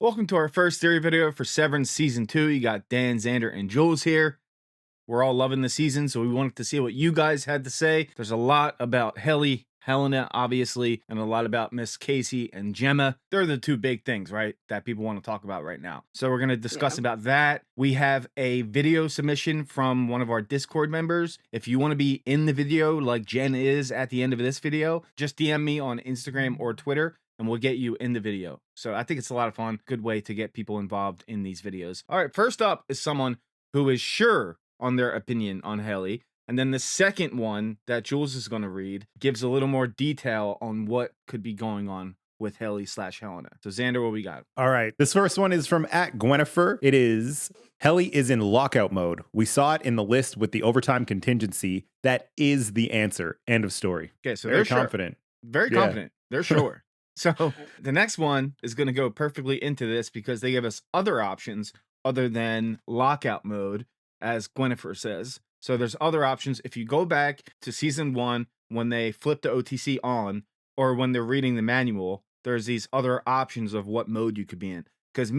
Welcome to our first theory video for Severance Season 2. You got Dan, Xander, and Jules here. We're all loving the season, so we wanted to see what you guys had to say. There's a lot about Helena, obviously, and a lot about Miss Casey and Gemma. They're the two big things, right, that people want to talk about right now. So we're going to discuss about that. We have a video submission from one of our Discord members. If you want to be in the video like Jen is at the end of this video, just DM me on Instagram or Twitter, and we'll get you in the video. So I think it's a lot of fun. Good way to get people involved in these videos. All right, first up is someone who is sure on their opinion on Helly. And then the second one that Jules is going to read gives a little more detail on what could be going on with Helly/Helena. So Xander, what we got? All right. This first one is from @Gwenifer. It is, Helly is in lockout mode. We saw it in the list with the overtime contingency. That is the answer. End of story. Okay, so Very they're confident. Sure. Very confident. They're sure. So the next one is going to go perfectly into this because they give us other options other than lockout mode, as Gwenifer says. So there's other options. If you go back to season 1, when they flip the OTC on, or when they're reading the manual, there's these other options of what mode you could be in. Because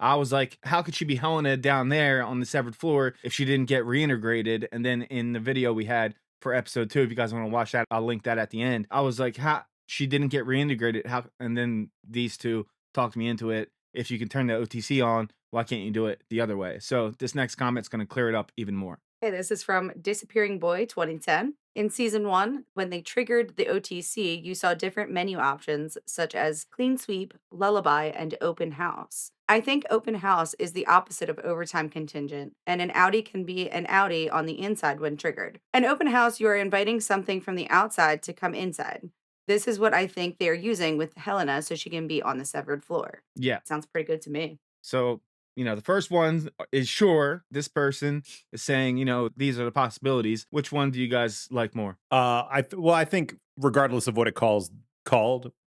I was like, how could she be Helena down there on the severed floor if she didn't get reintegrated? And then in the video we had for episode 2, if you guys want to watch that, I'll link that at the end. I was like, how she didn't get reintegrated? How? And then these two talked me into it. If you can turn the OTC on, why can't you do it the other way? So this next comment's going to clear it up even more. Okay, this is from Disappearing Boy 2010. In season 1, when they triggered the OTC, you saw different menu options such as clean sweep, lullaby, and open house. I think open house is the opposite of overtime contingent, and an outie can be an outie on the inside when triggered. An open house, you are inviting something from the outside to come inside. This is what I think they are using with Helena so she can be on the severed floor. Yeah. Sounds pretty good to me. So, the first one is sure. This person is saying, these are the possibilities. Which one do you guys like more? I think regardless of what it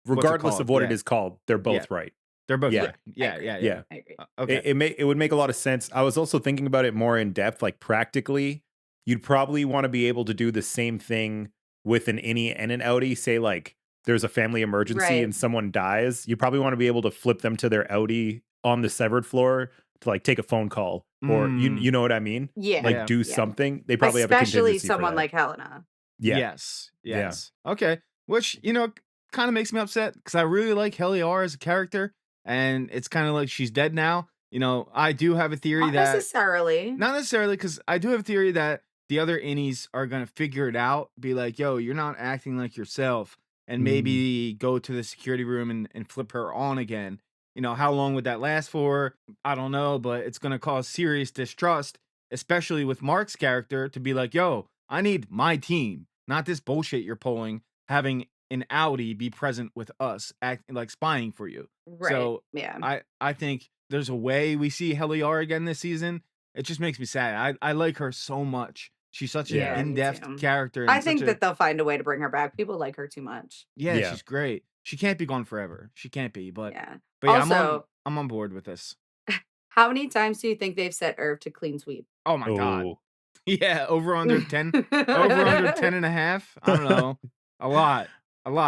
regardless of what it is called, they're both right. They're both right. Yeah. I agree. Okay. It would make a lot of sense. I was also thinking about it more in depth, like practically, you'd probably want to be able to do the same thing with an innie and an outie. Say like there's a family emergency and someone dies. You probably want to be able to flip them to their outie on the severed floor to like take a phone call or you know what I mean? Yeah. Like do something. They probably have a contingency especially someone like Helena. Yeah. Yes. Okay. Which, kind of makes me upset because I really like Helly R as a character, and it's kind of like she's dead now. I do have a theory Not necessarily, because I do have a theory that the other innies are going to figure it out, be like, yo, you're not acting like yourself, and maybe go to the security room and flip her on again. How long would that last for? I don't know, but it's going to cause serious distrust, especially with Mark's character, to be like, yo, I need my team, not this bullshit you're pulling, having an outie be present with us, acting like spying for you. Right. So yeah. I think there's a way we see Helly R again this season. It just makes me sad. I like her so much. She's such an in-depth character. I think that they'll find a way to bring her back. People like her too much. Yeah, she's great. She can't be gone forever. She can't be, but yeah. But also, I'm on board with this. How many times do you think they've set Irv to clean sweep? Oh my God. Yeah, over under 10. Over under 10 and a half. I don't know. A lot.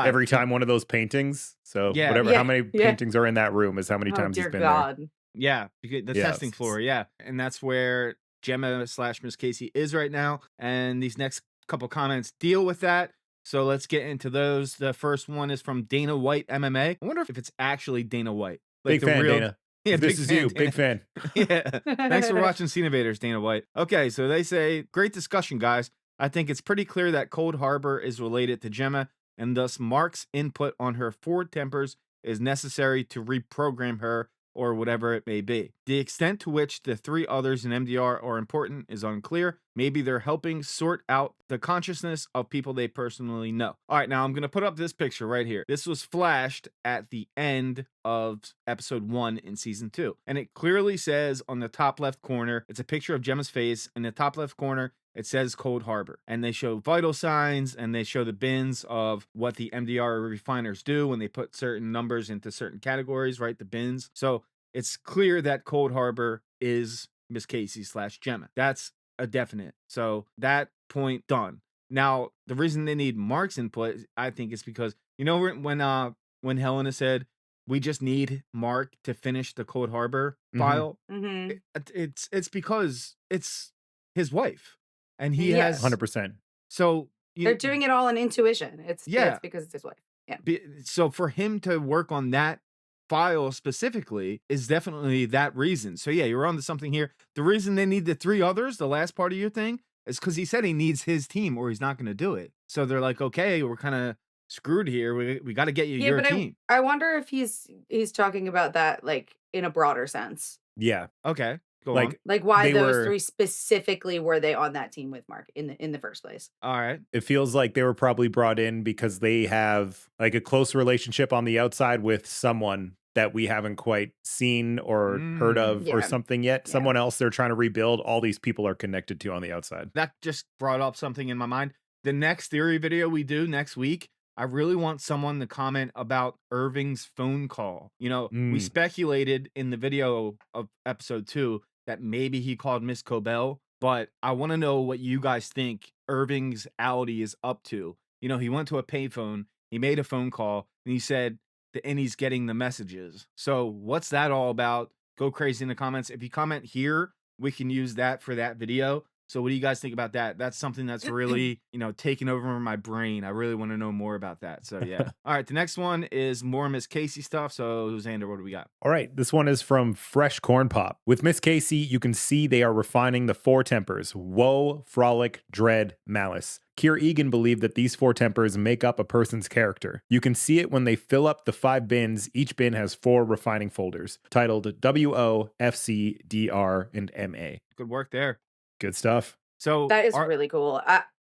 Every time one of those paintings. So whatever, how many paintings are in that room is how many times he's been there. Yeah, the testing floor. Yeah. And that's where Gemma/Miss Casey is right now. And these next couple comments deal with that. So let's get into those. The first one is from Dana White MMA. I wonder if it's actually Dana White. Like big fan, Dana. Yeah, this is you. Big fan. Yeah. Thanks for watching Scene Invaders, Dana White. Okay, so they say, great discussion, guys. I think it's pretty clear that Cold Harbor is related to Gemma, and thus Mark's input on her forward tempers is necessary to reprogram her or whatever it may be. The extent to which the three others in MDR are important is unclear. Maybe they're helping sort out the consciousness of people they personally know. All right, now I'm going to put up this picture right here. This was flashed at the end of episode 1 in season 2. And it clearly says on the top left corner, it's a picture of Gemma's face. In the top left corner, it says Cold Harbor. And they show vital signs and they show the bins of what the MDR refiners do when they put certain numbers into certain categories, right? The bins. So it's clear that Cold Harbor is Miss Casey/Gemma. That's a definite. So that point done. Now, the reason they need Mark's input, I think, is because, when Helena said, we just need Mark to finish the Cold Harbor Mhm. file. Mm-hmm. It's because it's his wife, and he Yes. has 100%. so They're doing it all on intuition. It's Yeah. because it's his wife. Yeah. So for him to work on that file specifically is definitely that reason. So yeah, you're onto something here. The reason they need the 3 others, the last part of your thing, is because he said he needs his team or he's not going to do it. So they're like, okay, we're kind of screwed here. We got to get you your but team. I wonder if he's talking about that like in a broader sense. Yeah. Okay, go on. Like why They those were- 3 specifically were they on that team with Mark in the first place? All right. It feels like they were probably brought in because they have like a close relationship on the outside with someone that we haven't quite seen or heard of or Yeah. something yet. Yeah. Someone else they're trying to rebuild. All these people are connected to on the outside. That just brought up something in my mind. The next theory video we do next week, I really want someone to comment about Irving's phone call. We Mm. speculated in the video of episode 2 that maybe he called Miss Cobell, but I want to know what you guys think Irving's Audi is up to. He went to a payphone, he made a phone call, and he said and he's getting the messages. So what's that all about? Go crazy in the comments. If you comment here, we can use that for that video. So what do you guys think about that? That's something that's really, taking over my brain. I really want to know more about that. So yeah. All right. The next one is more Miss Casey stuff. So Xander, what do we got? All right. This one is from Fresh Corn Pop. With Miss Casey, you can see they are refining the 4 tempers: woe, frolic, dread, malice. Kier Eagan believed that these 4 tempers make up a person's character. You can see it when they fill up the 5 bins. Each bin has 4 refining folders titled WO, FC, DR, and MA. Good work there. Good stuff. So That is really cool.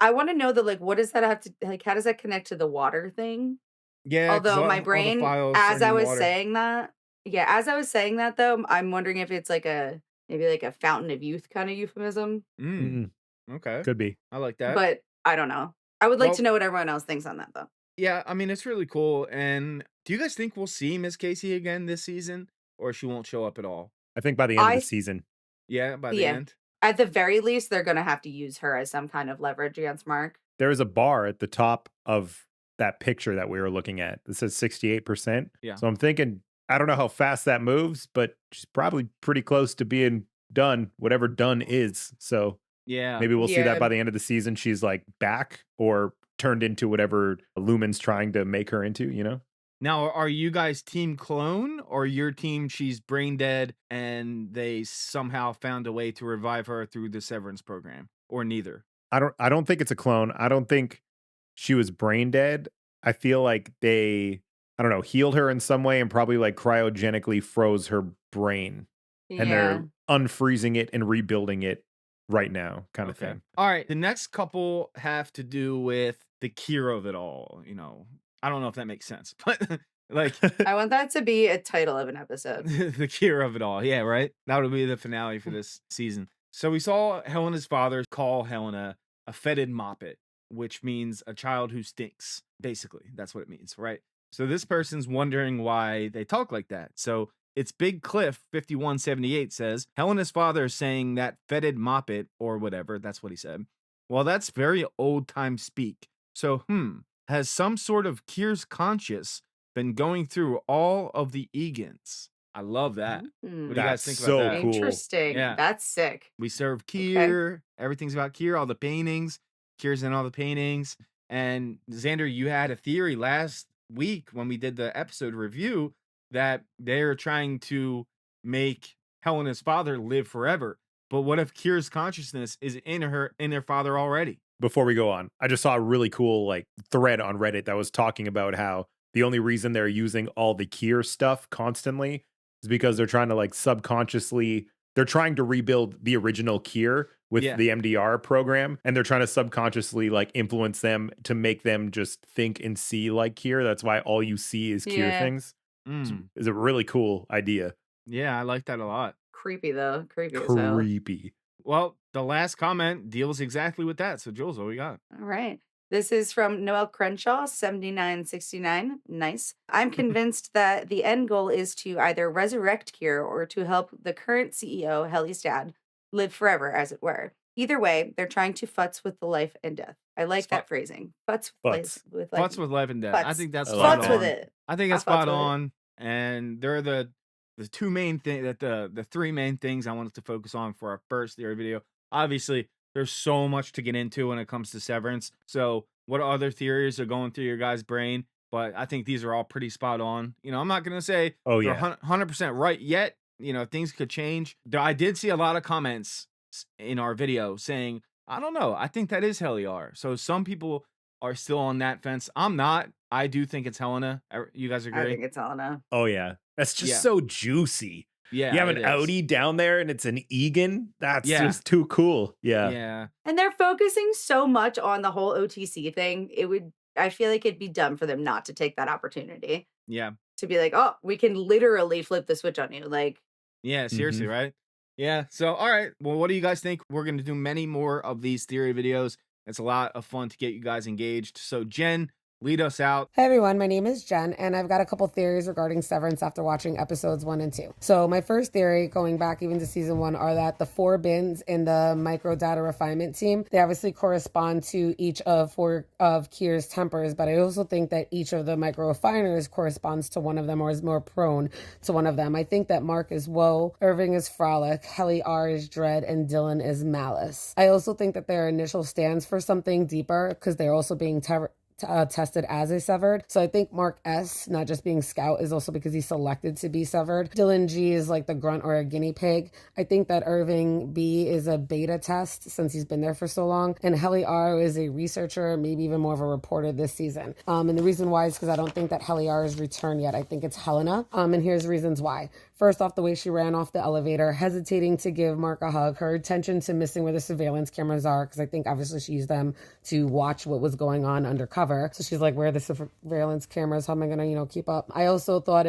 I want to know what does that have to how does that connect to the water thing? Yeah. Although my brain, as I was saying that though, I'm wondering if it's maybe like a fountain of youth kind of euphemism. Okay. Could be. I like that. But I don't know. I would like to know what everyone else thinks on that though. Yeah, I mean, it's really cool. And do you guys think we'll see Miss Casey again this season, or she won't show up at all? I think by the end of the season. Yeah, by the end. At the very least, they're going to have to use her as some kind of leverage against Mark. There is a bar at the top of that picture that we were looking at that says 68%. Yeah. So I'm thinking, I don't know how fast that moves, but she's probably pretty close to being done, whatever done is. So yeah, maybe we'll see that by the end of the season. She's like back or turned into whatever Lumen's trying to make her into, Now, are you guys team clone or your team she's brain dead and they somehow found a way to revive her through the Severance program, or neither? I don't think it's a clone. I don't think she was brain dead. I feel like they, I don't know, healed her in some way and probably like cryogenically froze her brain. And they're unfreezing it and rebuilding it right now, kind of thing. All right. The next couple have to do with the Kier of it all. I don't know if that makes sense, but like I want that to be a title of an episode. the Kier of it all. Yeah, right. That would be the finale for this season. So we saw Helena's father call Helena a fetid moppet, which means a child who stinks. Basically, that's what it means, right? So this person's wondering why they talk like that. So it's Big Cliff 5178 says Helena's father is saying that fetid moppet or whatever. That's what he said. Well, that's very old time speak. So, has some sort of Kier's conscious been going through all of the Eagans? I love that. What do you guys think about that? Cool. Interesting. Yeah. That's sick. We serve Kier. Everything's about Kier. All the paintings. Kier's in all the paintings. And Xander, you had a theory last week when we did the episode review that they're trying to make Helena's father live forever. But what if Kier's consciousness is in their father already? Before we go on, I just saw a really cool thread on Reddit that was talking about how the only reason they're using all the Kier stuff constantly is because they're trying to subconsciously, they're trying to rebuild the original Kier with the MDR program, and they're trying to subconsciously influence them to make them just think and see like Kier. That's why all you see is Kier things. It's a really cool idea. Yeah, I like that a lot. Creepy though. Creepy. Well, the last comment deals exactly with that. So, Jules, what we got? All right. This is from Noel Crenshaw, 7969. Nice. I'm convinced that the end goal is to either resurrect Kier or to help the current CEO, Helly's dad, live forever, as it were. Either way, they're trying to futz with the life and death. I like that phrasing. Futz with life and death. I think that's spot spot on. Futz with on. it. I think that's spot on. and they're the two main thing that the three main things I wanted to focus on for our first theory video. Obviously, there's so much to get into when it comes to Severance. So, what other theories are going through your guys' brain? But I think these are all pretty spot on. You know, I'm not gonna say Oh they're yeah. 100% right yet. You know, things could change. I did see a lot of comments in our video saying, I don't know, I think that is Heliar. So some people are still on that fence. I'm not. I do think it's Helena. You guys I agree? think it's Helena. Oh yeah. That's just Yeah. so juicy. You Yeah, have it an is. Audi down there and it's an Eagan. That's Yeah. just too cool. Yeah. Yeah. And they're focusing so much on the whole OTC thing. I feel like it'd be dumb for them not to take that opportunity Yeah. to be like, oh, we can literally flip the switch on you. Like, Yeah, seriously, right? Yeah. So, all right. Well, what do you guys think? We're going to do many more of these theory videos. It's a lot of fun to get you guys engaged. So, Jen, lead us out. Hey everyone, my name is Jen, and I've got a couple theories regarding Severance after watching episodes 1 and 2. So my first theory, going back even to season 1, are that the 4 bins in the micro data refinement team, they obviously correspond to each of 4 of Kier's tempers, but I also think that each of the micro refiners corresponds to one of them or is more prone to one of them. I think that Mark is woe, Irving is frolic, Helly R is dread, and Dylan is malice. I also think that their initial stands for something deeper because they're also being tested as a severed. So I think Mark S, not just being scout, is also because he's selected to be severed. Dylan G is like the grunt or a guinea pig. I think that Irving B is a beta test since he's been there for so long. And Helly R is a researcher, maybe even more of a reporter this season. And the reason why is because I don't think that Helly R is returned yet. I think it's Helena. And here's reasons why. First off, the way she ran off the elevator, hesitating to give Mark a hug, her attention to missing where the surveillance cameras are, because I think obviously she used them to watch what was going on undercover. So she's like, where are the surveillance cameras? How am I going to, keep up? I also thought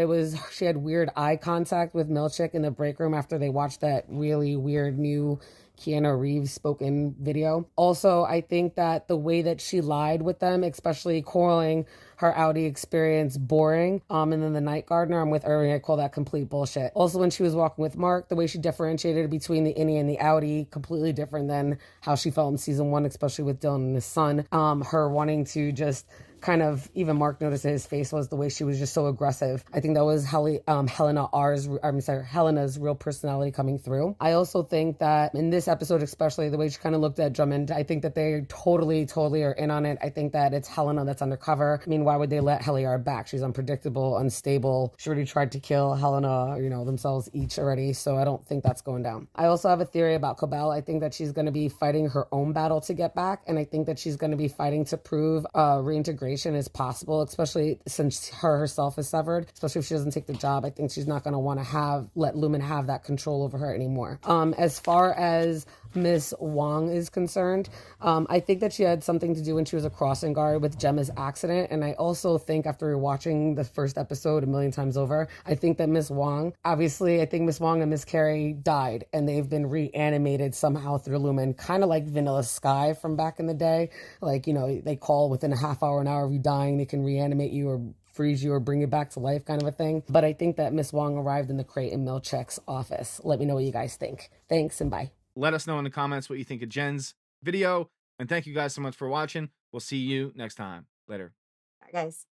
she had weird eye contact with Milchick in the break room after they watched that really weird new Keanu Reeves spoken video. Also, I think that the way that she lied with them, especially calling her Audi experience boring, and then the night gardener, I'm with Irving, I call that complete bullshit. Also, when she was walking with Mark, the way she differentiated between the innie and the Audi, completely different than how she felt in season 1, especially with Dylan and his son. Her wanting to just kind of, even Mark noticed that his face was the way she was just so aggressive. I think that was Helena's real personality coming through. I also think that in this episode, especially the way she kind of looked at Drummond, I think that they totally are in on it. I think that it's Helena that's undercover. I mean, why would they let Heliar back? She's unpredictable, unstable. She already tried to kill Helena, themselves each already. So I don't think that's going down. I also have a theory about Cobell. I think that she's going to be fighting her own battle to get back. And I think that she's going to be fighting to prove reintegration is possible, especially since her herself is severed, especially if she doesn't take the job. I think she's not going to want to let Lumen have that control over her anymore. As far as Miss Wong is concerned, I think that she had something to do when she was a crossing guard with Gemma's accident. And I also think after watching the first episode a million times over, I think that Miss Wong, obviously, I think Miss Wong and Miss Carey died and they've been reanimated somehow through Lumen, kind of like Vanilla Sky from back in the day. Like, they call within a half hour, an hour of you dying, they can reanimate you or freeze you or bring you back to life kind of a thing. But I think that Miss Wong arrived in the crate in Milchick's office. Let me know what you guys think. Thanks and bye. Let us know in the comments what you think of Jen's video. And thank you guys so much for watching. We'll see you next time. Later. Bye, guys.